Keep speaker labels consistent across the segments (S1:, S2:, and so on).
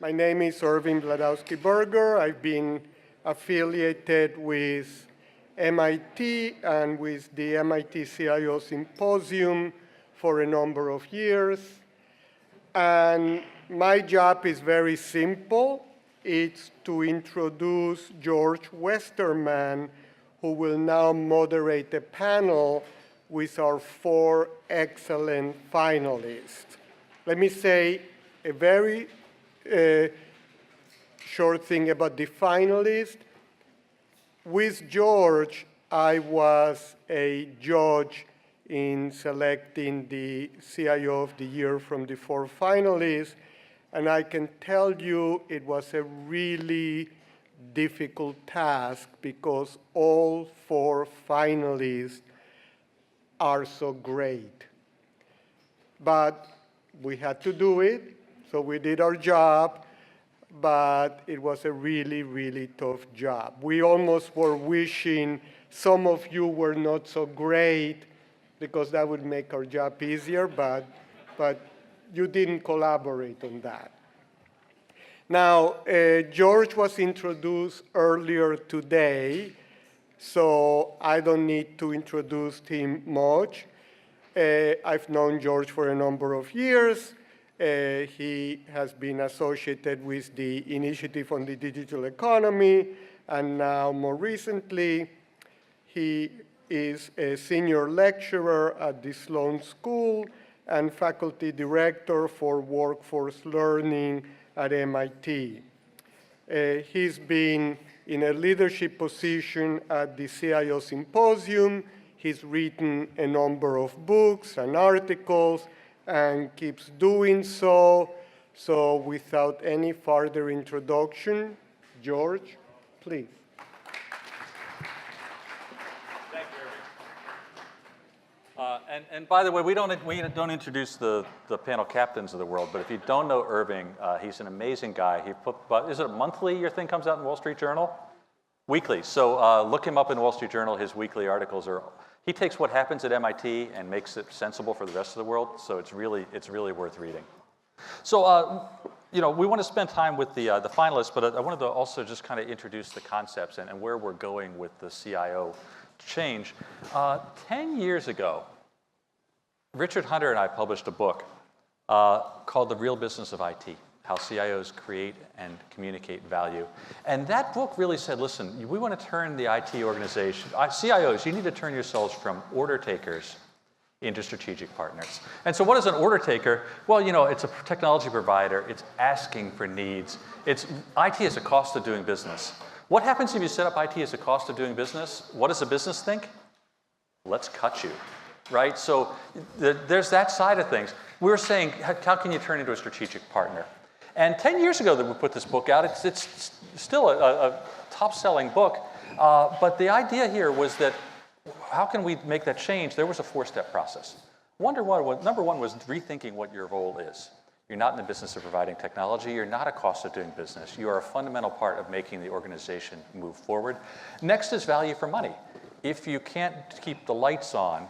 S1: My name is Ervin Bladowski-Berger. I've been affiliated with MIT and with the MIT CIO Symposium for a number of years. And my job is very simple. It's to introduce George Westerman, who will now moderate a panel with our 4 excellent finalists. Let me say a very short thing about the finalists. With George, I was a judge in selecting the CIO of the year from the 4 finalists, and I can tell you it was a really difficult task because all 4 finalists are so great. But we had to do it, so we did our job, but it was a really, really tough job. We almost were wishing some of you were not so great because that would make our job easier, but you didn't collaborate on that. Now, George was introduced earlier today, so I don't need to introduce him much. I've known George for a number of years. He has been associated with the Initiative on the Digital Economy, and now more recently, he is a senior lecturer at the Sloan School and faculty director for workforce learning at MIT. He's been in a leadership position at the CIO Symposium. He's written a number of books and articles and keeps doing so. So without any further introduction, George, please.
S2: Thank you, Irving. And by the way, we don't introduce the panel captains of the world, but if you don't know Irving, he's an amazing guy. He put, is it monthly your thing comes out in Wall Street Journal? Weekly. So look him up in Wall Street Journal. His weekly articles are, he takes what happens at MIT and makes it sensible for the rest of the world. So it's really worth reading. So you know, we want to spend time with the finalists, but I wanted to also just kind of introduce the concepts and where we're going with the CIO change. 10 years ago, Richard Hunter and I published a book called The Real Business of IT, How CIOs Create and Communicate Value. And that book really said, listen, we want to turn the IT organization, CIOs, you need to turn yourselves from order takers into strategic partners. And so what is an order taker? Well, you know, it's a technology provider. It's asking for needs. It's IT is a cost of doing business. What happens if you set up IT as a cost of doing business? What does the business think? Let's cut you, right? So there's that side of things. We're saying, how can you turn into a strategic partner? And 10 years ago that we put this book out, it's still a top-selling book, but the idea here was that how can we make that change? There was a 4-step process. Number one was rethinking what your role is. You're not in the business of providing technology. You're not a cost of doing business. You are a fundamental part of making the organization move forward. Next is value for money. If you can't keep the lights on,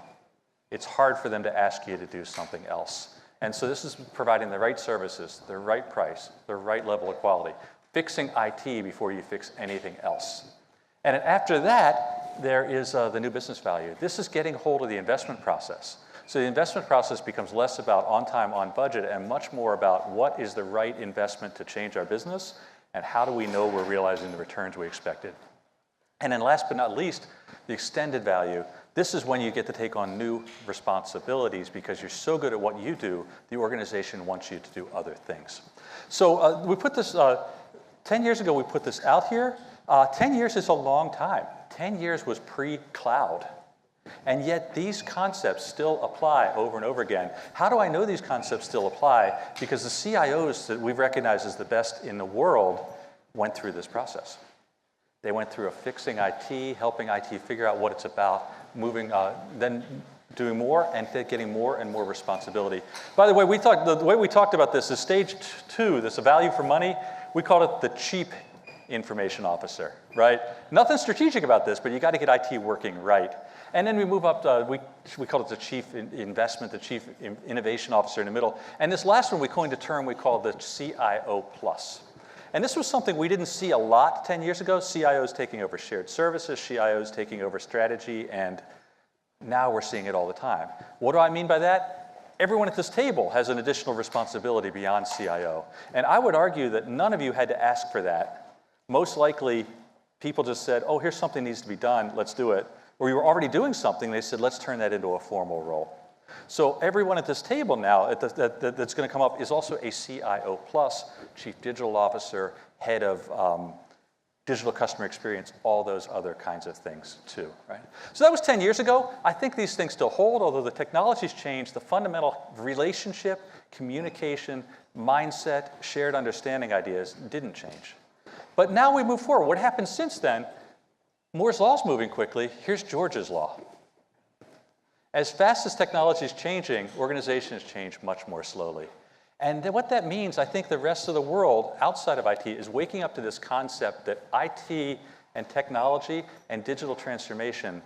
S2: it's hard for them to ask you to do something else. And so this is providing the right services, the right price, the right level of quality, fixing IT before you fix anything else. And after that, there is the new business value. This is getting hold of the investment process. So the investment process becomes less about on time, on budget, and much more about what is the right investment to change our business, and how do we know we're realizing the returns we expected. And then last but not least, the extended value. This is when you get to take on new responsibilities because you're so good at what you do, the organization wants you to do other things. So we put this, 10 years ago we put this out here. 10 years is a long time. 10 years was pre-cloud. And yet these concepts still apply over and over again. How do I know these concepts still apply? Because the CIOs that we've recognized as the best in the world went through this process. They went through a fixing IT, helping IT figure out what it's about, moving, then doing more and getting more and more responsibility. By the way, the way we talked about this is stage 2, this value for money. We called it the cheap information officer, right? Nothing strategic about this, but you got to get IT working right. And then we move up to, we call it the chief investment, the chief innovation officer in the middle. And this last one, we coined a term we call the CIO plus. And this was something we didn't see a lot 10 years ago. CIOs taking over shared services, CIOs taking over strategy, and now we're seeing it all the time. What do I mean by that? Everyone at this table has an additional responsibility beyond CIO. And I would argue that none of you had to ask for that. Most likely, people just said, oh, here's something needs to be done, let's do it. Or you were already doing something, they said, let's turn that into a formal role. So everyone at this table now that's going to come up is also a CIO plus, Chief Digital Officer, Head of Digital Customer Experience, all those other kinds of things too, right? So that was 10 years ago. I think these things still hold, although the technology's changed, the fundamental relationship, communication, mindset, shared understanding ideas didn't change. But now we move forward. What happened since then? Moore's Law's moving quickly. Here's George's Law. As fast as technology is changing, organizations change much more slowly. And what that means, I think the rest of the world outside of IT is waking up to this concept that IT and technology and digital transformation,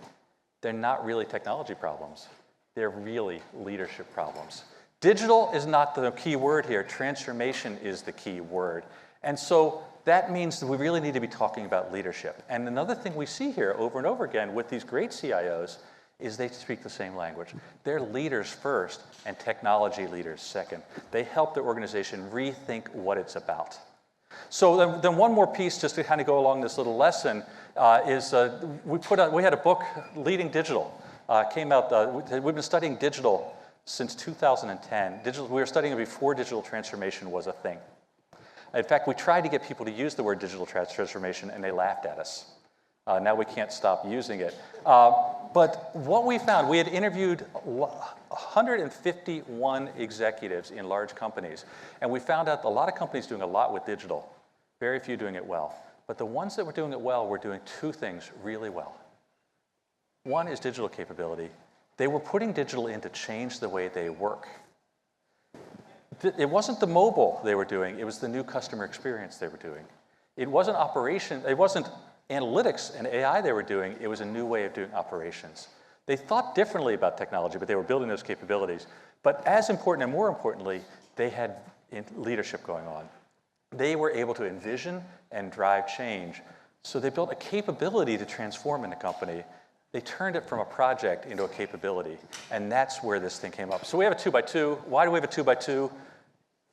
S2: they're not really technology problems. They're really leadership problems. Digital is not the key word here. Transformation is the key word. And so that means that we really need to be talking about leadership. And another thing we see here over and over again with these great CIOs is they speak the same language. They're leaders first and technology leaders second. They help the organization rethink what it's about. So then one more piece just to kind of go along this little lesson is we had a book, Leading Digital, came out, we've been studying digital since 2010. We were studying it before digital transformation was a thing. In fact, we tried to get people to use the word digital transformation and they laughed at us. Now we can't stop using it. But what we found, we had interviewed 151 executives in large companies, and we found out a lot of companies doing a lot with digital, very few doing it well. But the ones that were doing it well were doing two things really well. One is digital capability. They were putting digital in to change the way they work. It wasn't the mobile they were doing, it was the new customer experience they were doing. It wasn't operation, it wasn't analytics and AI they were doing, it was a new way of doing operations. They thought differently about technology, but they were building those capabilities. But as important and more importantly, they had leadership going on. They were able to envision and drive change. So they built a capability to transform in a company. They turned it from a project into a capability. And that's where this thing came up. So we have a 2x2. Why do we have a 2x2?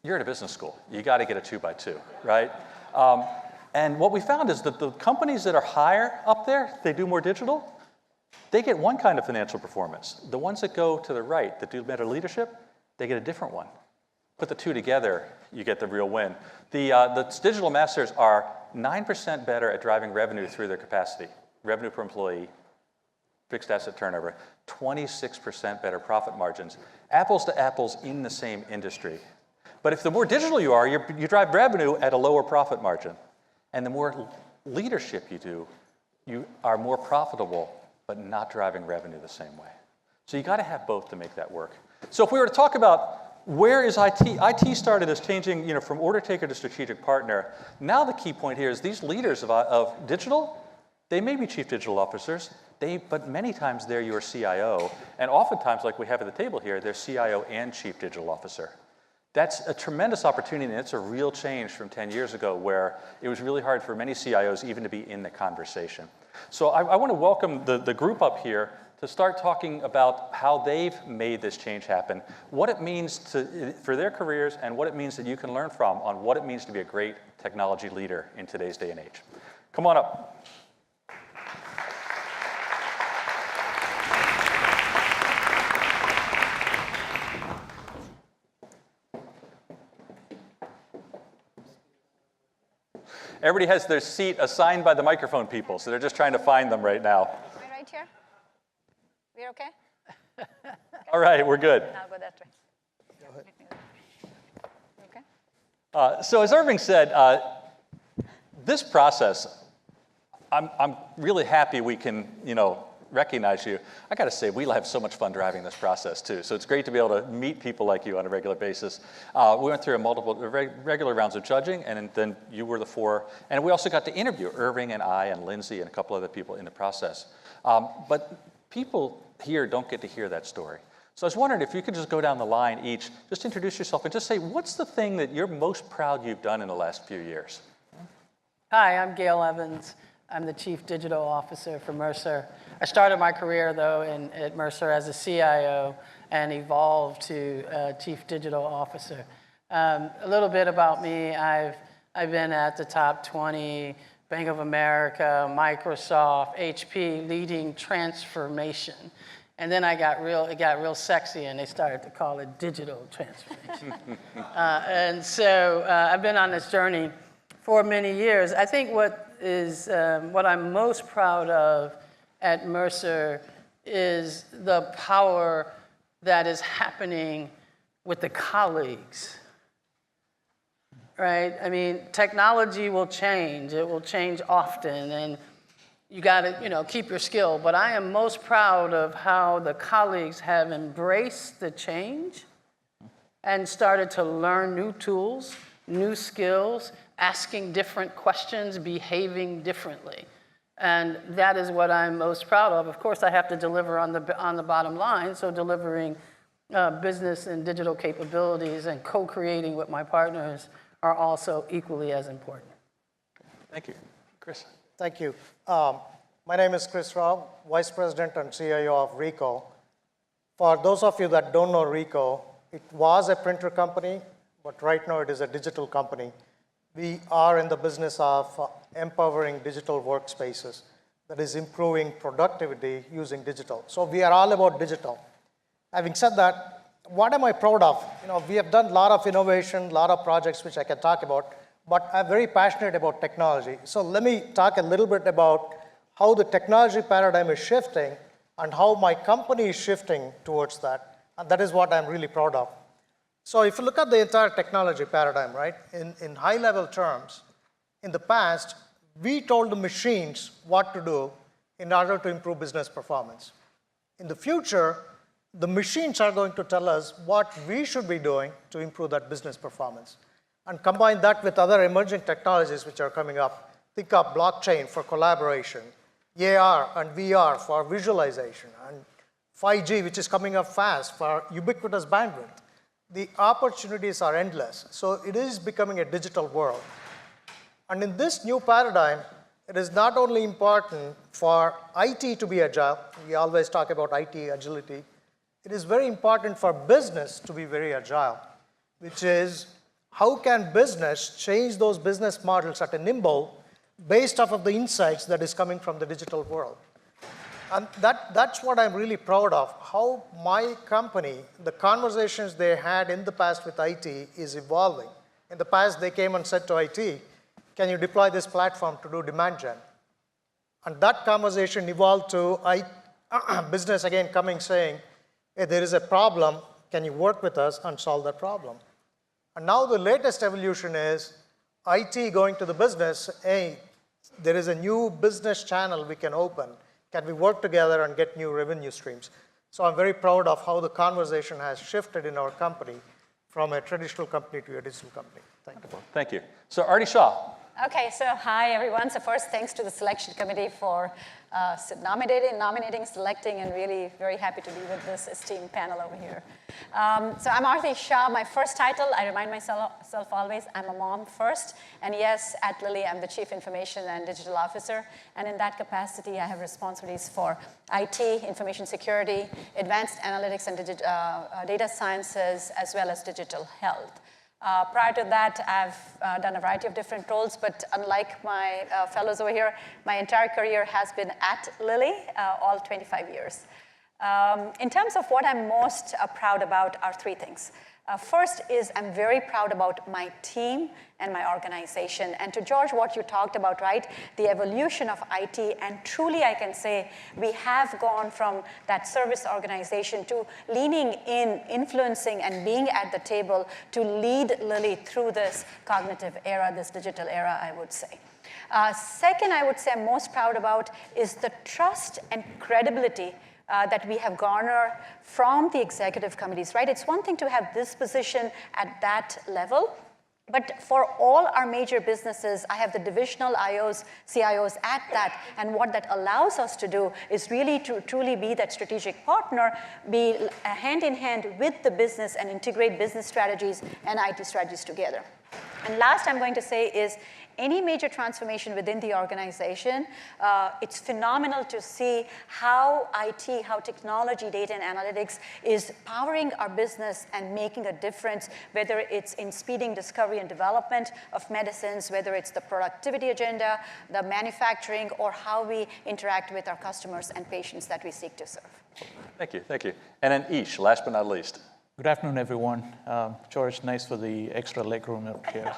S2: You're at a business school. You got to get a 2x2, right? And what we found is that the companies that are higher up there, they do more digital, they get one kind of financial performance. The ones that go to the right, that do better leadership, they get a different one. Put the two together, you get the real win. The digital masters are 9% better at driving revenue through their capacity. Revenue per employee, fixed asset turnover, 26% better profit margins. Apples to apples in the same industry. But if the more digital you are, you drive revenue at a lower profit margin. And the more leadership you do, you are more profitable, but not driving revenue the same way. So you got to have both to make that work. So if we were to talk about where is IT? IT started as changing, from order taker to strategic partner. Now the key point here is these leaders of digital, they may be chief digital officers, but many times they're your CIO. And oftentimes, like we have at the table here, they're CIO and chief digital officer. That's a tremendous opportunity, and it's a real change from 10 years ago where it was really hard for many CIOs even to be in the conversation. So I want to welcome the group up here to start talking about how they've made this change happen, what it means for their careers, and what it means that you can learn from on what it means to be a great technology leader in today's day and age. Come on up. Everybody has their seat assigned by the microphone people, so they're just trying to find them right now.
S3: Am I right here? We're okay?
S2: All right, we're good.
S3: I'll go that way.
S1: Go ahead.
S3: Okay.
S2: So as Irving said, this process, I'm really happy we can, recognize you. I got to say, we have so much fun driving this process too. So it's great to be able to meet people like you on a regular basis. We went through regular rounds of judging, and then you were the four. And we also got to interview Irving and I and Lindsay and a couple other people in the process. But people here don't get to hear that story. So I was wondering if you could just go down the line each, just introduce yourself and just say, what's the thing that you're most proud you've done in the last few years?
S4: Hi, I'm Gail Evans. I'm the Chief Digital Officer for Mercer. I started my career, though, at Mercer as a CIO and evolved to Chief Digital Officer. A little bit about me, I've been at the top 20, Bank of America, Microsoft, HP, leading transformation. And then it got real sexy, and they started to call it digital transformation. And so I've been on this journey for many years. I think what I'm most proud of at Mercer is the power that is happening with the colleagues, right? I mean, technology will change. It will change often, and you got to, keep your skill. But I am most proud of how the colleagues have embraced the change and started to learn new tools, new skills, asking different questions, behaving differently. And that is what I'm most proud of. Of course, I have to deliver on the bottom line, so delivering business and digital capabilities and co-creating with my partners are also equally as important.
S2: Thank you. Kris.
S5: Thank you. My name is Kris Rao, Vice President and CIO of Ricoh. For those of you that don't know Ricoh, it was a printer company, but right now it is a digital company. We are in the business of empowering digital workspaces, that is improving productivity using digital. So we are all about digital. Having said that, what am I proud of? We have done a lot of innovation, a lot of projects which I can talk about, but I'm very passionate about technology. So let me talk a little bit about how the technology paradigm is shifting and how my company is shifting towards that. And that is what I'm really proud of. So if you look at the entire technology paradigm, right, in high-level terms, in the past, we told the machines what to do in order to improve business performance. In the future, the machines are going to tell us what we should be doing to improve that business performance. And combine that with other emerging technologies which are coming up. Think of blockchain for collaboration, AR and VR for visualization, and 5G, which is coming up fast for ubiquitous bandwidth. The opportunities are endless. So it is becoming a digital world. And in this new paradigm, it is not only important for IT to be agile. We always talk about IT agility. It is very important for business to be very agile, which is how can business change those business models at a nimble based off of the insights that is coming from the digital world. And that's what I'm really proud of, how my company, the conversations they had in the past with IT is evolving. In the past, they came and said to IT, can you deploy this platform to do demand gen? And that conversation evolved to business again coming saying, hey, there is a problem, can you work with us and solve that problem? And now the latest evolution is IT going to the business, hey, there is a new business channel we can open. Can we work together and get new revenue streams? So I'm very proud of how the conversation has shifted in our company from a traditional company to a digital company. Thank you.
S2: Thank you. So Aarti Shah.
S3: Okay, so hi everyone. So first, thanks to the selection committee for nominating, selecting, and really very happy to be with this esteemed panel over here. So I'm Aarti Shah. My first title, I remind myself always, I'm a mom first. And yes, at Lilly, I'm the Chief Information and Digital Officer. And in that capacity, I have responsibilities for IT, information security, advanced analytics and data sciences, as well as digital health. Prior to that, I've done a variety of different roles, but unlike my fellows over here, my entire career has been at Lilly, all 25 years. In terms of what I'm most proud about are three things. First is I'm very proud about my team and my organization. And to George, what you talked about, right, the evolution of IT, and truly I can say we have gone from that service organization to leaning in, influencing, and being at the table to lead Lilly through this cognitive era, this digital era, I would say. Second, I would say I'm most proud about is the trust and credibility that we have garnered from the executive committees, right? It's one thing to have this position at that level, But for all our major businesses, I have the divisional IOs, CIOs at that, and what that allows us to do is really to truly be that strategic partner, be hand in hand with the business and integrate business strategies and IT strategies together. And last I'm going to say is, any major transformation within the organization, it's phenomenal to see how IT, how technology, data, and analytics is powering our business and making a difference, whether it's in speeding discovery and development of medicines, whether it's the productivity agenda, the manufacturing, or how we interact with our customers and patients that we seek to serve.
S2: Thank you, thank you. And then Eash, last but not least.
S6: Good afternoon, everyone. George, nice for the extra legroom up here.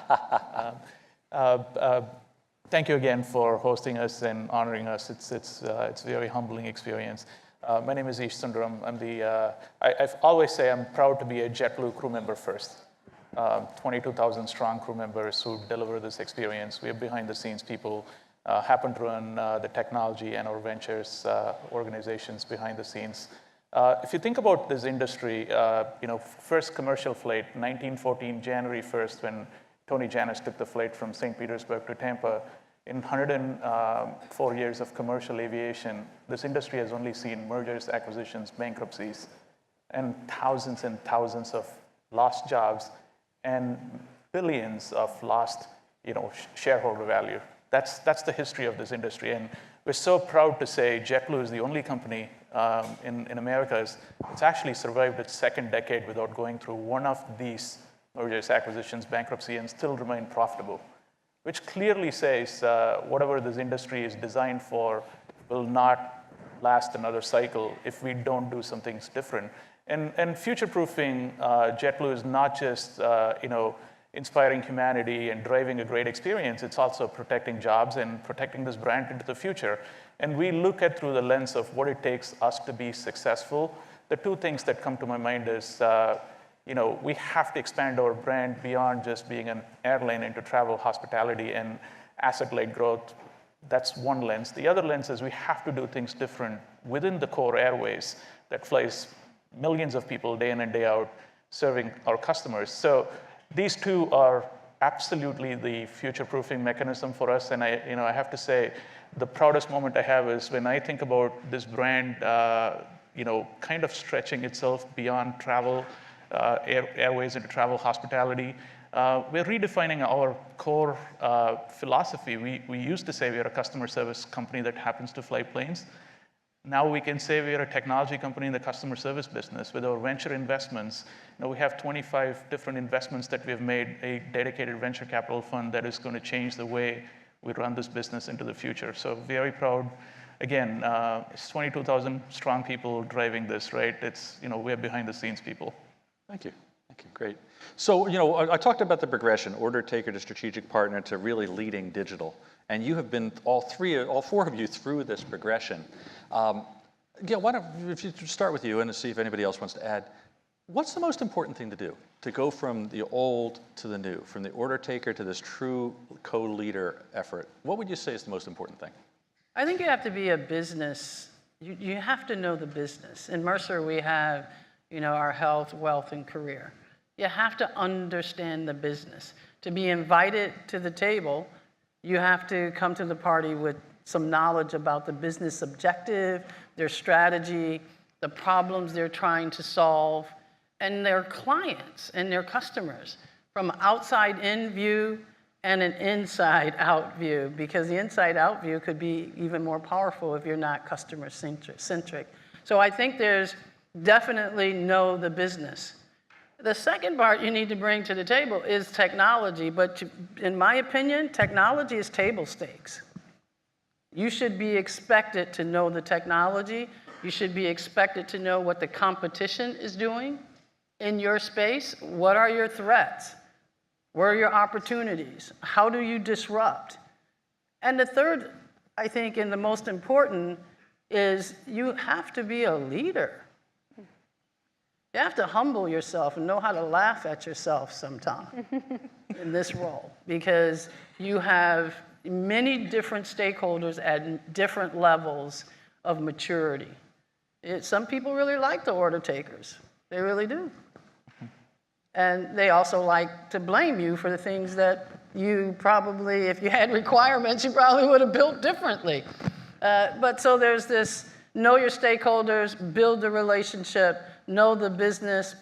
S6: Thank you again for hosting us and honoring us. It's a very humbling experience. My name is Eash Sundaram. I always say I'm proud to be a JetBlue crew member first. 22,000 strong crew members who deliver this experience. We are behind the scenes people, happen to run the technology and our ventures organizations behind the scenes. If you think about this industry, first commercial flight, 1914, January 1st, when Tony Janis took the flight from St. Petersburg to Tampa. In 104 years of commercial aviation, this industry has only seen mergers, acquisitions, bankruptcies, and thousands of lost jobs, and billions of lost, shareholder value. That's the history of this industry, and we're so proud to say JetBlue is the only company in America it's actually survived its second decade without going through one of these mergers, acquisitions, bankruptcy, and still remain profitable, which clearly says whatever this industry is designed for will not last another cycle if we don't do some things different. And future-proofing JetBlue is not just inspiring humanity and driving a great experience. It's also protecting jobs and protecting this brand into the future. And we look at through the lens of what it takes us to be successful. The two things that come to my mind is we have to expand our brand beyond just being an airline into travel, hospitality, and asset-light growth. That's one lens. The other lens is we have to do things different within the core airways that flies millions of people day in and day out serving our customers. So these two are absolutely the future-proofing mechanism for us. And I have to say, the proudest moment I have is when I think about this brand, kind of stretching itself beyond travel, airways into travel, hospitality. We're redefining our core philosophy. We used to say we are a customer service company that happens to fly planes. Now we can say we are a technology company in the customer service business. With our venture investments, we have 25 different investments that we have made, a dedicated venture capital fund that is going to change the way we run this business into the future. So very proud. Again, it's 22,000 strong people driving this, right? It's, we're behind the scenes people.
S2: Thank you. Thank you. Great. So, I talked about the progression, order taker to strategic partner to really leading digital. And you have been, all four of you, through this progression. Gail, why don't, if you start with you and see if anybody else wants to add, what's the most important thing to do to go from the old to the new, from the order taker to this true co-leader effort? What would you say is the most important thing?
S4: I think you have to be a business. You have to know the business. In Mercer, we have our health, wealth, and career. You have to understand the business. To be invited to the table, you have to come to the party with some knowledge about the business objective, their strategy, the problems they're trying to solve, and their clients and their customers from outside-in view and an inside-out view, because the inside-out view could be even more powerful if you're not customer-centric. So I think there's definitely know the business. The second part you need to bring to the table is technology, but in my opinion, technology is table stakes. You should be expected to know the technology. You should be expected to know what the competition is doing in your space. What are your threats? Where are your opportunities? How do you disrupt? And the third, I think, and the most important, is you have to be a leader. You have to humble yourself and know how to laugh at yourself sometime in this role, because you have many different stakeholders at different levels of maturity. Some people really like the order takers. They really do. And they also like to blame you for the things that you probably, if you had requirements, you probably would have built differently. But so there's this know your stakeholders, build the relationship, know the business.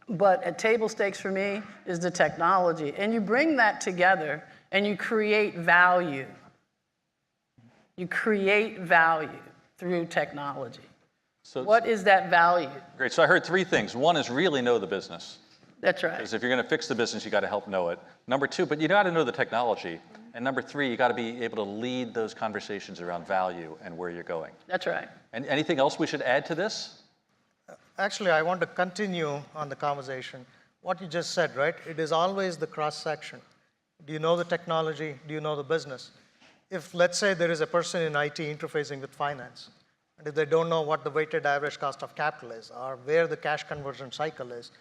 S4: But at table stakes for me is the technology. And you bring that together and you create value. You create value through technology.
S2: So,
S4: What is that value?
S2: great. So I heard three things. One is really know the business.
S4: That's right.
S2: Because if you're going to fix the business, you got to help know it. Number two, but you got to know the technology. And number three, you got to be able to lead those conversations around value and where you're going.
S4: That's right.
S2: And anything else we should add to this?
S5: Actually, I want to continue on the conversation. What you just said, right? It is always the cross-section. Do you know the technology? Do you know the business? If, let's say, there is a person in IT interfacing with finance, and if they don't know what the weighted average cost of capital is or where the cash conversion cycle is,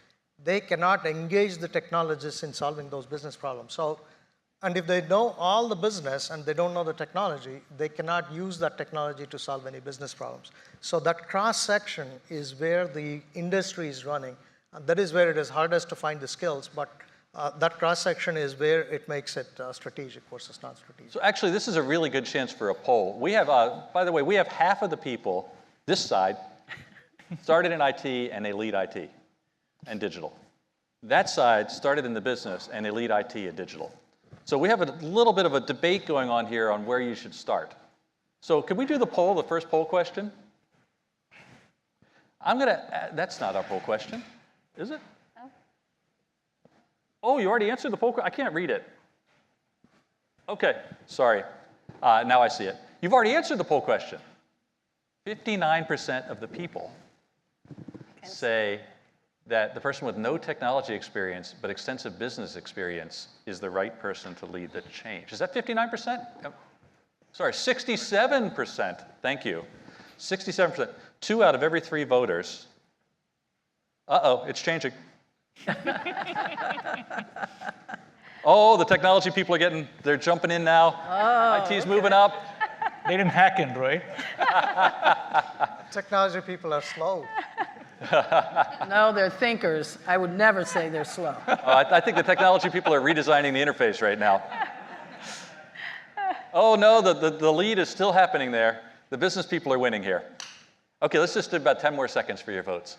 S5: they cannot engage the technologists in solving those business problems. So, and if they know all the business and they don't know the technology, they cannot use that technology to solve any business problems. So that cross-section is where the industry is running. And that is where it is hardest to find the skills, but that cross-section is where it makes it strategic versus non-strategic.
S2: So actually, this is a really good chance for a poll. We have, by the way, we have half of the people, this side, started in IT and they lead IT and digital. That side started in the business and they lead IT and digital. So we have a little bit of a debate going on here on where you should start. So could we do the poll, the first poll question? That's not our poll question, is it?
S3: No.
S2: Oh, you already answered the poll question? I can't read it. Okay, sorry. Now I see it. You've already answered the poll question. 59% of the people say that the person with no technology experience but extensive business experience is the right person to lead the change. Is that 59%? Sorry, 67%. Thank you. 67%. 2 out of every 3 voters. Uh-oh, it's changing. Oh, the technology people are they're jumping in now.
S4: Oh,
S2: IT's moving up.
S6: They didn't hack in, right?
S5: Technology people are slow.
S4: No, they're thinkers. I would never say they're slow.
S2: I think the technology people are redesigning the interface right now. Oh no, the lead is still happening there. The business people are winning here. Okay, let's just do about 10 more seconds for your votes.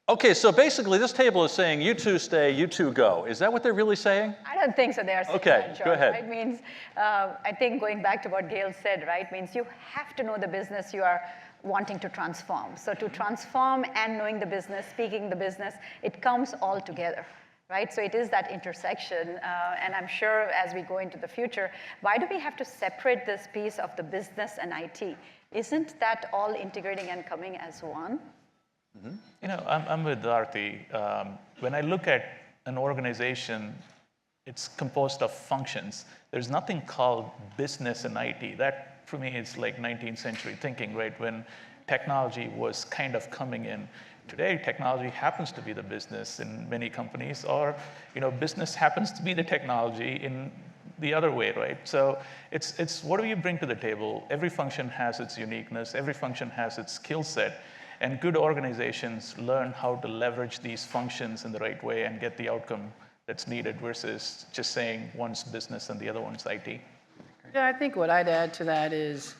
S2: Okay, so basically this table is saying you two stay, you two go. Is that what they're really saying?
S3: I don't think so. They are saying
S2: Okay,
S3: that, George,
S2: go ahead.
S3: Right? Means, I think going back to what Gail said, right, means you have to know the business you are wanting to transform. So to transform and knowing the business, speaking the business, it comes all together, right? So it is that intersection, and I'm sure as we go into the future, why do we have to separate this piece of the business and IT? Isn't that all integrating and coming as one?
S6: Mm-hmm. You know, I'm with Aarti. When I look at an organization, it's composed of functions. There's nothing called business and IT. That, for me, is like 19th century thinking, right? When technology was kind of coming in. Today, technology happens to be the business in many companies, or business happens to be the technology in the other way, right? So it's what do you bring to the table? Every function has its uniqueness. Every function has its skill set. And good organizations learn how to leverage these functions in the right way and get the outcome that's needed versus just saying one's business and the other one's IT.
S4: Yeah, I think what I'd add to that is,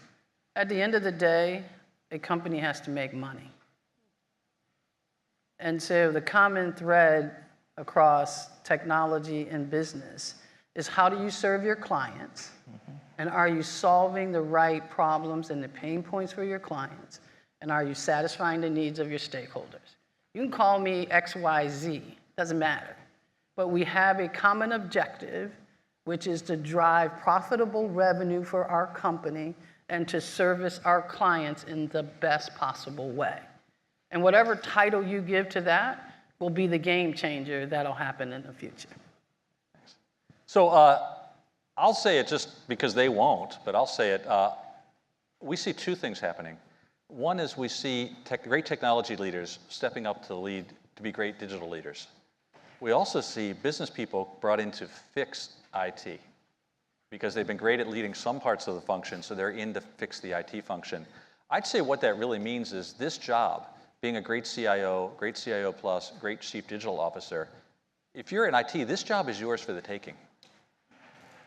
S4: at the end of the day, a company has to make money. And so the common thread across technology and business is how do you serve your clients? Mm-hmm. And are you solving the right problems and the pain points for your clients? And are you satisfying the needs of your stakeholders? You can call me XYZ, doesn't matter. But we have a common objective, which is to drive profitable revenue for our company and to service our clients in the best possible way. And whatever title you give to that will be the game changer that'll happen in the future.
S2: So I'll say it just because they won't, but I'll say it. We see 2 things happening. One is we see great technology leaders stepping up to lead, to be great digital leaders. We also see business people brought in to fix IT because they've been great at leading some parts of the function, so they're in to fix the IT function. I'd say what that really means is this job, being a great CIO plus, great chief digital officer, if you're in IT, this job is yours for the taking.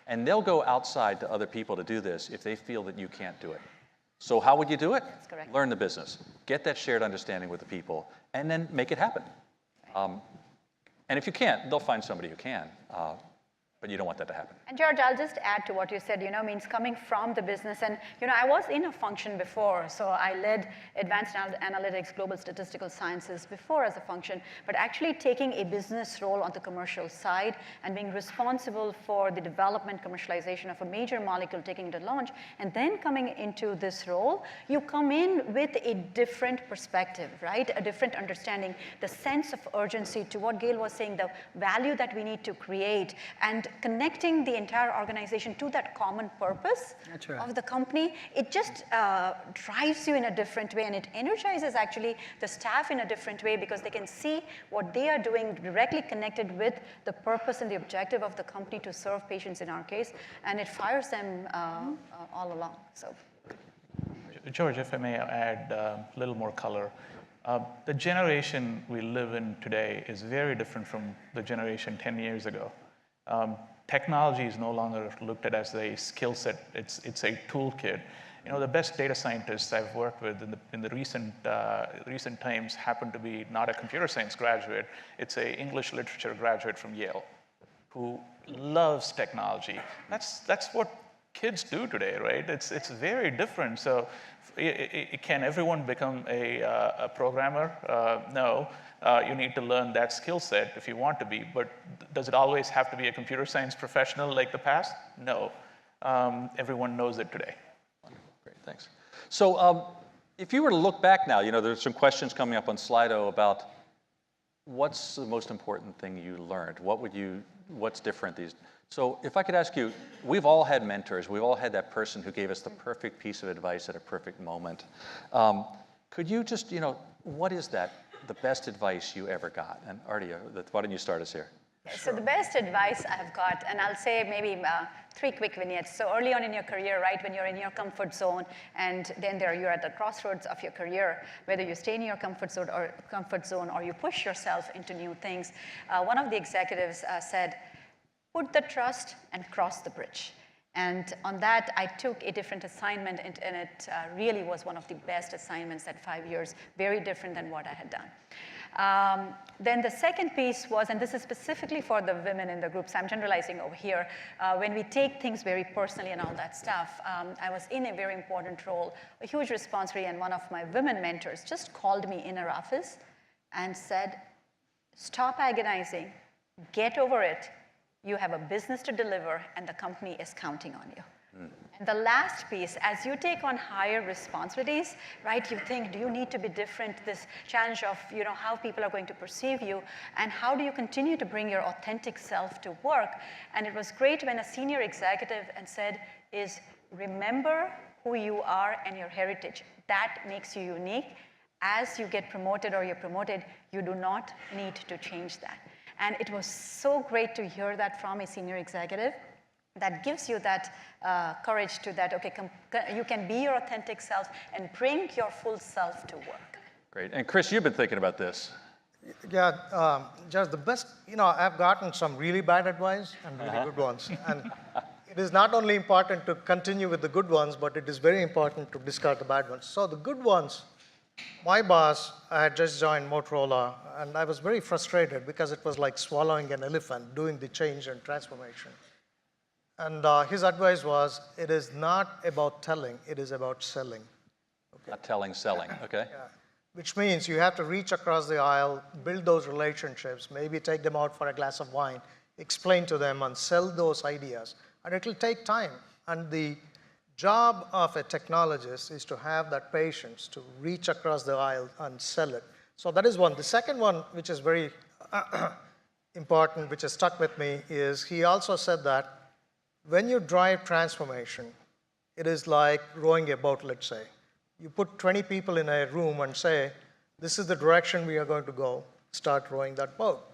S2: And they'll go outside to other people to do this if they feel that you can't do it. So how would you do it?
S3: That's correct.
S2: Learn the business. Get that shared understanding with the people, and then make it happen. And if you can't, they'll find somebody who can. But you don't want that to happen.
S3: And George, I'll just add to what you said, means coming from the business. And, I was in a function before. So I led advanced analytics, global statistical sciences before as a function. But actually taking a business role on the commercial side and being responsible for the development, commercialization of a major molecule, taking it to launch, and then coming into this role, you come in with a different perspective, right? A different understanding, the sense of urgency to what Gail was saying, the value that we need to create, and connecting the entire organization to that common purpose of the company. It just drives you in a different way, and it energizes actually the staff in a different way because they can see what they are doing directly connected with the purpose and the objective of the company to serve patients in our case, and it fires them all along. So,
S6: George, if I may add a little more color. The generation we live in today is very different from the generation 10 years ago. Technology is no longer looked at as a skill set. It's a toolkit. The best data scientists I've worked with in the recent times happen to be not a computer science graduate. It's a English literature graduate from Yale who loves technology. That's what kids do today, right? It's very different. So can everyone become a programmer? No. You need to learn that skill set if you want to be, but does it always have to be a computer science professional like the past? No. Everyone knows it today.
S2: Great, thanks. So if you were to look back now, there's some questions coming up on Slido about what's the most important thing you learned? What's different these? So if I could ask you, we've all had mentors. We've all had that person who gave us the perfect piece of advice at a perfect moment. Could you just, what is that? The best advice you ever got? And Aarti, why don't you start us here?
S3: So the best advice I've got, and I'll say maybe 3 quick vignettes. So early on in your career, right, when you're in your comfort zone, and then you're at the crossroads of your career, whether you stay in your comfort zone or you push yourself into new things. One of the executives said, "Put the trust and cross the bridge." And on that, I took a different assignment, and it really was one of the best assignments at 5 years, very different than what I had done. Then the second piece was, and this is specifically for the women in the group, so I'm generalizing over here, when we take things very personally and all that stuff, I was in a very important role, a huge responsibility, and one of my women mentors just called me in her office and said, "Stop agonizing, get over it. You have a business to deliver, and the company is counting on you." And the last piece, as you take on higher responsibilities, right, you think, do you need to be different? This challenge of, how people are going to perceive you, and how do you continue to bring your authentic self to work? And it was great when a senior executive said, remember who you are and your heritage. That makes you unique. As you get promoted or you're promoted, you do not need to change that. And it was so great to hear that from a senior executive. That gives you that courage to that, okay, you can be your authentic self and bring your full self to work.
S2: Great. And Kris, you've been thinking about this.
S5: Yeah, just the best, I've gotten some really bad advice and really good ones. And it is not only important to continue with the good ones, but it is very important to discard the bad ones. So the good ones, my boss, I had just joined Motorola, and I was very frustrated because it was like swallowing an elephant, doing the change and transformation. And his advice was, it is not about telling, it is about selling.
S2: Okay. Not telling, selling, okay.
S5: Yeah. Which means you have to reach across the aisle, build those relationships, maybe take them out for a glass of wine, explain to them and sell those ideas. And it will take time. And the job of a technologist is to have that patience to reach across the aisle and sell it. So that is one. The second one, which is very important, which has stuck with me, is he also said that when you drive transformation, it is like rowing a boat, let's say. You put 20 people in a room and say, this is the direction we are going to go, start rowing that boat.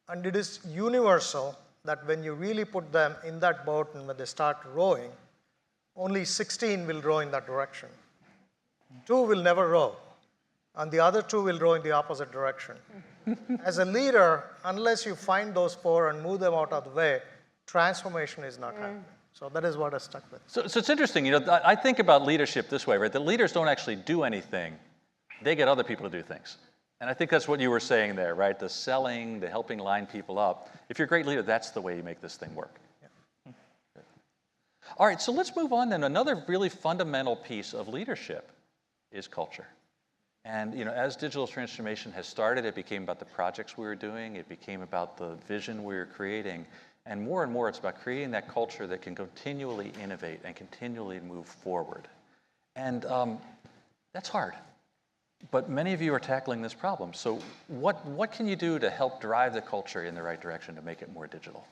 S5: And it is universal that when you really put them in that boat and when they start rowing, only 16 will row in that direction. 2 will never row. and the other 2 will row in the opposite direction. As a leader, unless you find those 4 and move them out of the way, transformation is not happening. So that is what I stuck with.
S2: So it's interesting, I think about leadership this way, right? The leaders don't actually do anything. They get other people to do things. And I think that's what you were saying there, right? The selling, the helping line people up. If you're a great leader, that's the way you make this thing work. Yeah. All right, so let's move on then. Another really fundamental piece of leadership is culture. And as digital transformation has started, it became about the projects we were doing. It became about the vision we were creating. And more, it's about creating that culture that can continually innovate and continually move forward. And that's hard. But many of you are tackling this problem. So what can you do to help drive the culture in the right direction to make it more digital?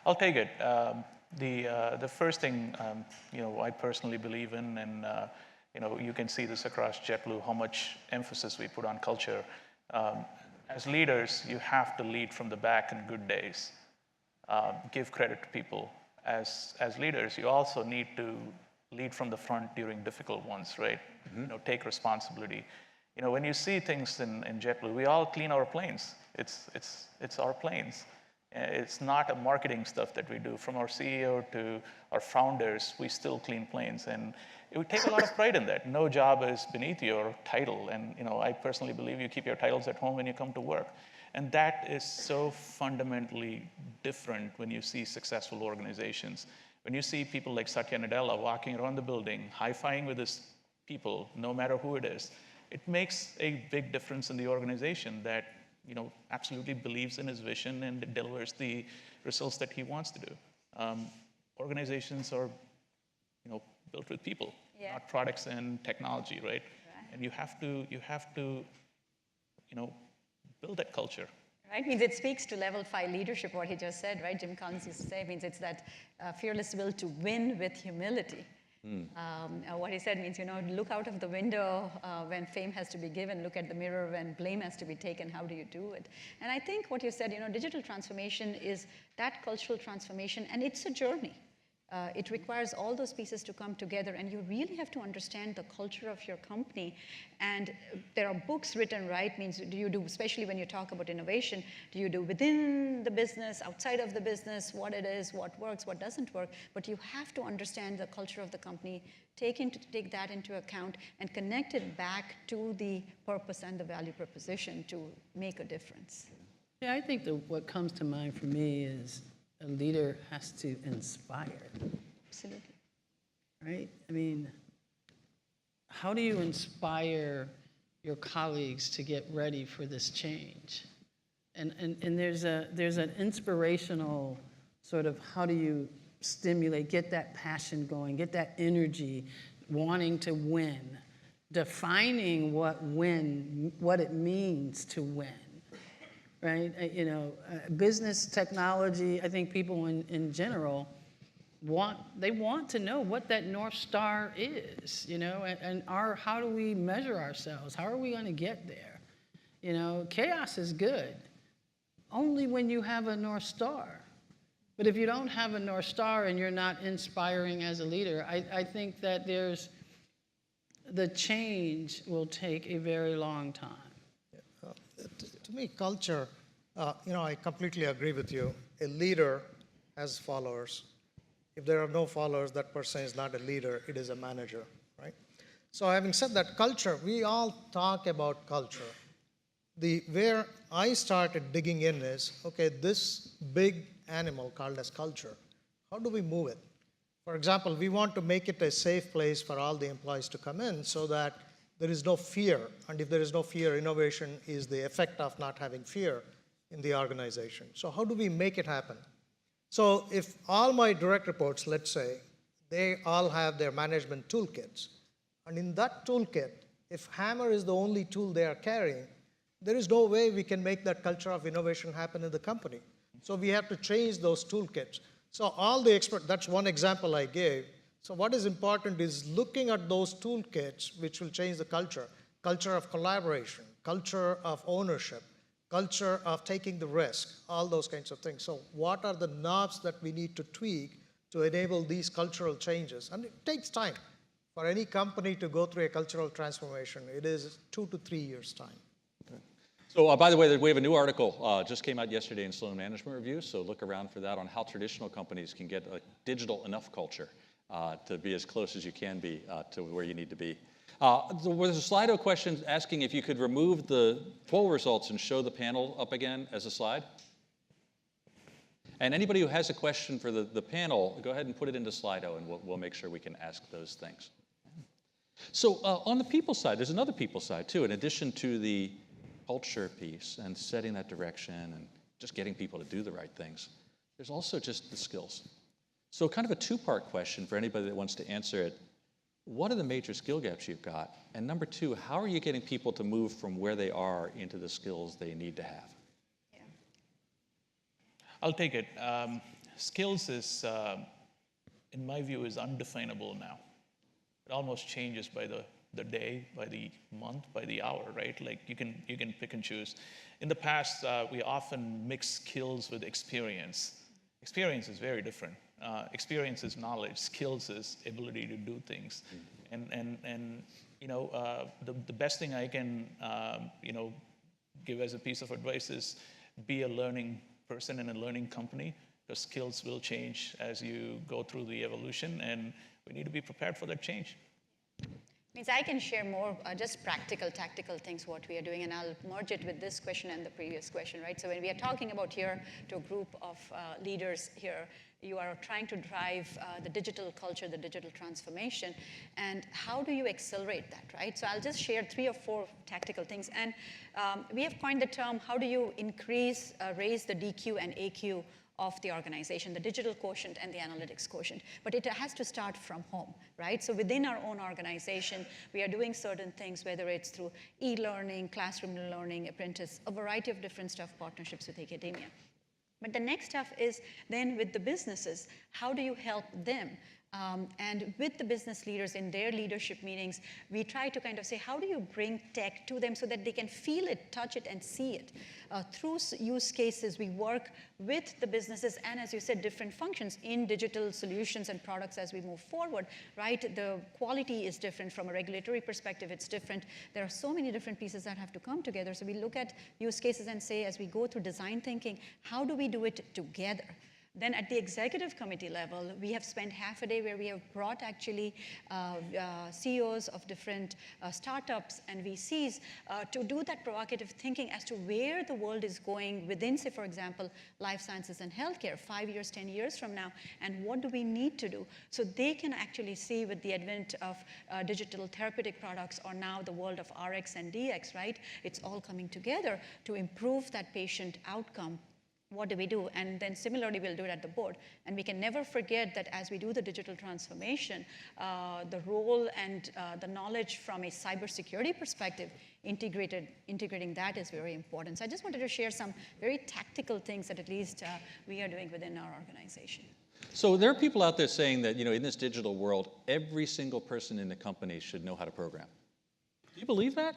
S6: I'll take it. The first thing, I personally believe in, and you can see this across JetBlue, how much emphasis we put on culture. As leaders, you have to lead from the back in good days. Give credit to people. As leaders, you also need to lead from the front during difficult ones, right? Mm-hmm. Take responsibility. When you see things in JetBlue, we all clean our planes. It's our planes. It's not a marketing stuff that we do. From our CEO to our founders, we still clean planes. And it would take a lot of pride in that. No job is beneath your title. And I personally believe you keep your titles at home when you come to work. And that is so fundamentally different when you see successful organizations. When you see people like Satya Nadella walking around the building, high-fiving with his people, no matter who it is, it makes a big difference in the organization that absolutely believes in his vision and delivers the results that he wants to do. Organizations are, built with people, not products and technology, right? And you have to, build that culture.
S3: Right, means it speaks to level 5 leadership, what he just said, right? Jim Collins used to say, means it's that fearless will to win with humility. What he said means, look out of the window when fame has to be given, look at the mirror when blame has to be taken, how do you do it? And I think what you said, digital transformation is that cultural transformation, and it's a journey. It requires all those pieces to come together, and you really have to understand the culture of your company. And there are books written, right? Means do you do, especially when you talk about innovation, do you do within the business, outside of the business, what it is, what works, what doesn't work? But you have to understand the culture of the company, take that into account, and connect it back to the purpose and the value proposition to make a difference.
S4: Yeah, I think what comes to mind for me is a leader has to inspire.
S3: Absolutely.
S4: Right? I mean, how do you inspire your colleagues to get ready for this change? And there's an inspirational sort of how do you stimulate, get that passion going, get that energy, wanting to win, defining what it means to win. Right? Business technology, I think people in general want to know what that North Star is, and how do we measure ourselves? How are we going to get there? Chaos is good only when you have a North Star. But if you don't have a North Star and you're not inspiring as a leader, I think that the change will take a very long time.
S5: To me, culture, I completely agree with you. A leader has followers. If there are no followers, that person is not a leader, it is a manager, right? So having said that, culture, we all talk about culture. Where I started digging in is, okay, this big animal called as culture, how do we move it? For example, we want to make it a safe place for all the employees to come in so that there is no fear, and if there is no fear, innovation is the effect of not having fear in the organization. So how do we make it happen? So if all my direct reports, let's say, they all have their management toolkits, and in that toolkit, if Hammer is the only tool they are carrying, there is no way we can make that culture of innovation happen in the company. So we have to change those toolkits. So all the experts, that's one example I gave. So what is important is looking at those toolkits which will change the culture of collaboration, culture of ownership, culture of taking the risk, all those kinds of things. So what are the knobs that we need to tweak to enable these cultural changes? And it takes time. For any company to go through a cultural transformation, it is 2 to 3 years' time.
S2: So by the way, we have a new article just came out yesterday in Sloan Management Review, so look around for that on how traditional companies can get a digital enough culture to be as close as you can be to where you need to be. There was a Slido question asking if you could remove the poll results and show the panel up again as a slide. And anybody who has a question for the panel, go ahead and put it into Slido, and we'll make sure we can ask those things. So on the people side, there's another people side too. In addition to the culture piece and setting that direction and just getting people to do the right things, there's also just the skills. So kind of a two-part question for anybody that wants to answer it. What are the major skill gaps you've got? And number two, how are you getting people to move from where they are into the skills they need to have?
S3: Yeah.
S6: I'll take it. Skills is, in my view, is undefinable now. It almost changes by the day, by the month, by the hour, right? Like you can pick and choose. In the past, we often mix skills with experience. Experience is very different. Experience is knowledge. Skills is ability to do things. And you know, the best thing I can you know, give as a piece of advice is be a learning person in a learning company, because skills will change as you go through the evolution, and we need to be prepared for that change.
S3: Means I can share more just practical, tactical things what we are doing, and I'll merge it with this question and the previous question, right? So when we are talking about here to a group of leaders here, you are trying to drive the digital culture, the digital transformation, and how do you accelerate that, right? So I'll just share 3 or 4 tactical things, and we have coined the term, how do you increase, raise the DQ and AQ of the organization, the digital quotient and the analytics quotient. But it has to start from home, right? So within our own organization, we are doing certain things, whether it's through e-learning, classroom learning, apprentice, a variety of different stuff, partnerships with academia. But the next stuff is then with the businesses, how do you help them? And with the business leaders in their leadership meetings, we try to kind of say, how do you bring tech to them so that they can feel it, touch it, and see it? Through use cases, we work with the businesses and, as you said, different functions in digital solutions and products as we move forward, right? The quality is different from a regulatory perspective. It's different. There are so many different pieces that have to come together. So we look at use cases and say, as we go through design thinking, how do we do it together? Then at the executive committee level, we have spent half a day where we have brought actually CEOs of different startups and VCs to do that provocative thinking as to where the world is going within, say, for example, life sciences and healthcare 5 years, 10 years from now, and what do we need to do? So they can actually see with the advent of digital therapeutic products, or now the world of RX and DX, right? It's all coming together to improve that patient outcome. What do we do? And then similarly, we'll do it at the board. And we can never forget that as we do the digital transformation, the role and the knowledge from a cybersecurity perspective, integrating that is very important. So I just wanted to share some very tactical things that at least we are doing within our organization.
S2: So there are people out there saying that, you know, in this digital world, every single person in the company should know how to program. Do you believe that?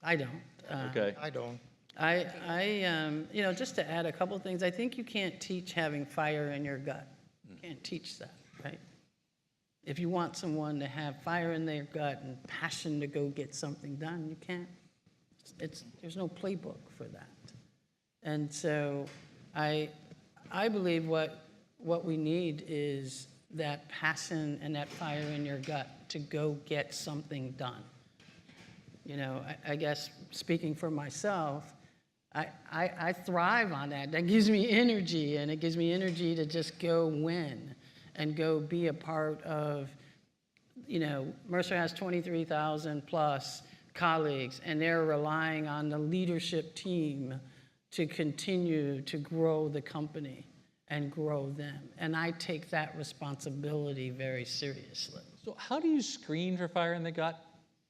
S4: I don't.
S2: Okay.
S5: I don't.
S4: You know, just to add a couple of things, I think you can't teach having fire in your gut. You can't teach that, right? If you want someone to have fire in their gut and passion to go get something done, you can't. There's no playbook for that. And so I believe what we need is that passion and that fire in your gut to go get something done. You know, I guess speaking for myself, I thrive on that. That gives me energy, and it gives me energy to just go win and go be a part of, you know, Mercer has 23,000 plus colleagues, and they're relying on the leadership team to continue to grow the company and grow them. And I take that responsibility very seriously.
S2: So how do you screen for fire in the gut?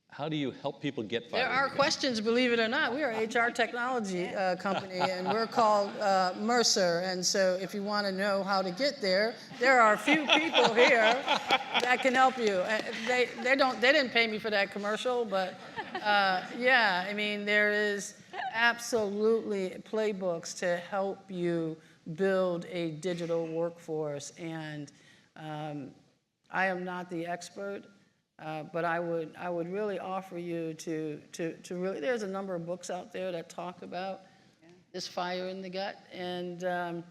S2: How do you help people get fire?
S4: There are questions, believe it or not. We are an HR technology company, and we're called Mercer. And so if you want to know how to get there, there are a few people here that can help you. They didn't pay me for that commercial, but yeah, I mean, there is absolutely playbooks to help you build a digital workforce. And I am not the expert, but I would really offer you to really, there's a number of books out there that talk about this fire in the gut, and